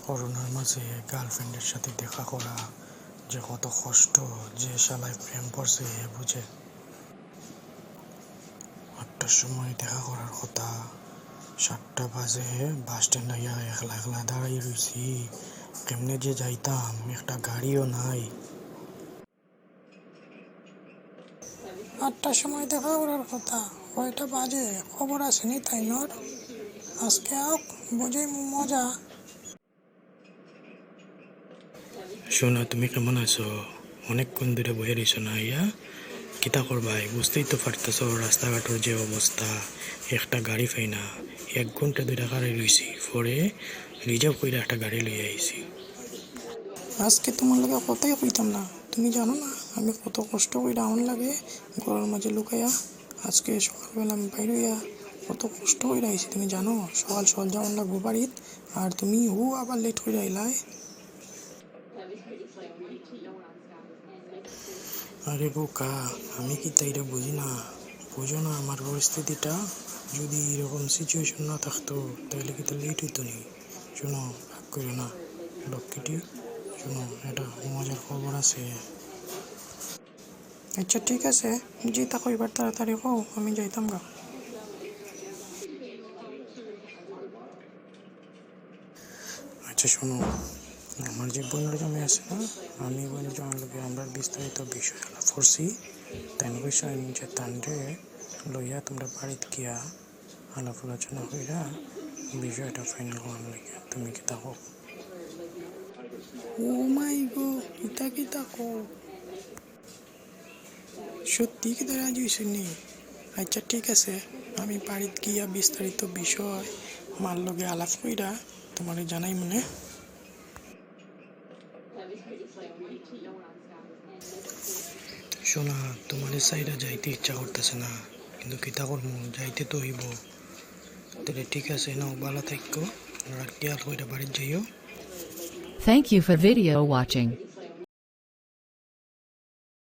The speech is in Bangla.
করোনার মাঝে গার্লফ্রেন্ডের সাথে দেখা করা যে কত কষ্ট, যে শালায় প্রেম করছে এ বুঝে। 8টার সময় দেখা করার কথা, 7টা বাজে বাস স্ট্যান্ড আইয়া একলা একলা দাঁড়াই রয়েছি। কেমনে যে যাইতাম, একটা গাড়িও নাই। 8টার সময় দেখা করার কথা, কয়টা বাজে খবর আসেনি তাই নর? আজকে আপ বুঝেই মজা। শোনো, তুমি কেমন আছো? অনেকক্ষণ ধরে বসে রয়েছো না ইয়া? কিতা করবাই, বুঝতেই তো পারতেছো রাস্তাঘাটের যে অবস্থা, একটা গাড়ি পাই না। 1 ঘন্টা ধরে গাড়ি রয়েছি, পরে রিজার্ভ করে একটা গাড়ি লইয়া আইছি। আজকে তোমার লাগে কথাই কইতাম না, তুমি জানো না আমি কত কষ্ট কইরা আউন লাগে ঘরের মাঝে লুকাইয়া। আজকে সকালবেলা আমি বাইর হইয়া কত কষ্ট কইরা আইছি, তুমি জানো? সকাল সকাল যাওয়ান লাগবো বাড়িত, আর তুমি আবার লেট কইরা আইলাই। আরে বোকা, আমি কি তাইটা বুঝি না? বুঝো না আমার পরিস্থিতিটা? যদি এরকম সিচুয়েশন না থাকতো তাহলে কি তো লেট হইতো নি? শোনো, রাগ করো না লক্ষ্মীটি। শোনো, এটা মজার খবর আছে। আচ্ছা ঠিক আছে, যেটা কইবার তাড়াতাড়ি কও, আমি যাইতাম গা। আচ্ছা শোনো, আমার যে বোনের জমি আছে না, আমি বোনের জমির লোকে আমরা বিস্তারিত বিষয় আলাপ করছি। তাই বিষয় যে তান্ডে লইয়া তোমরা বাড়িতে গিয়া আলাপ আলোচনা কইরা বিষয়টা ফাইনাল করার লাগে। তুমি কি থাকো? ও মাই গো, কিতা কিতা কও, সত্যি কি তারা রাজি হইছে নি? আচ্ছা ঠিক আছে, আমি বাড়িত গিয়া বিস্তারিত বিষয় মার লগে আলাপ কইরা তোমারে জানাই মনে। শোনা, তোমার সাইডে যাইতে ইচ্ছা করতেছে না, কিন্তু কিতা করবো, যাইতে তো হইব। তাহলে ঠিক আছে, নাও ভালো থাকো, রাখিয়া কইরা বাড়িতে যাইও। Thank you for video watching.